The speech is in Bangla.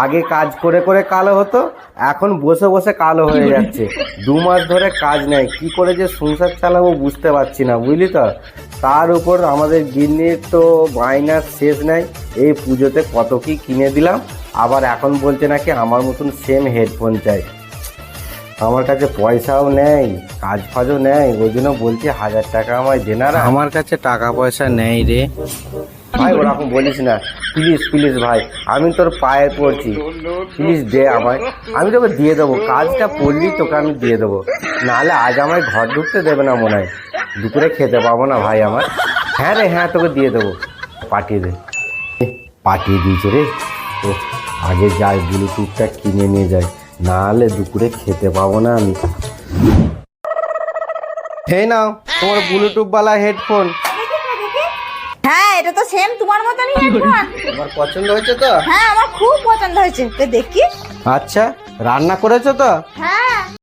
আগে কাজ করে করে কালো হতো, এখন বসে বসে কালো হয়ে যাচ্ছে। 2 মাস ধরে কাজ নেই, কি করে যে সংসার চালাবো বুঝতে পারছি না, বুঝলি তো। তার উপর আমাদের গিন্নির তো বায়নার শেষ নেই। এই পুজোতে কত কি কিনে দিলাম, আবার এখন বলছে নাকি আমার মতন সেম হেডফোন চাই। আমার কাছে পয়সাও নেই, কাজ ফাজও নেই, ওই জন্য বলছি 1000 টাকা আমায় দে না। আমার কাছে টাকা পয়সা নেই রে। ভাই ওরকম বলিস না, প্লিজ প্লিজ ভাই, আমি তোর পায়ে পড়ছি, প্লিজ দে আমায়। আমি তোকে দিয়ে দেবো, কাজটা করলি তোকে আমি দিয়ে দেবো, নাহলে আজ আমায় ঘর ঢুকতে দেবে না মনে হয়, দুপুরে খেতে পাবো না ভাই আমার। হ্যাঁ রে হ্যাঁ, তোকে দিয়ে দেবো, পাঠিয়ে দে। পাঠিয়ে দিয়েছে রে। তো আগে যাই, ব্লুটুথটা কিনে নিয়ে যাই, নাহলে দুপুরে খেতে পাবো না আমি। হে নাও তোমার ব্লুটুথওয়ালা হেডফোন। হ্যাঁ, এটা তো সেম তোমার মতনই হেডফোন। তোমার পছন্দ হয়েছে তো? হ্যাঁ, আমার খুব পছন্দ হয়েছে, তো দেখি। আচ্ছা, রান্না করেছো তো? হ্যাঁ,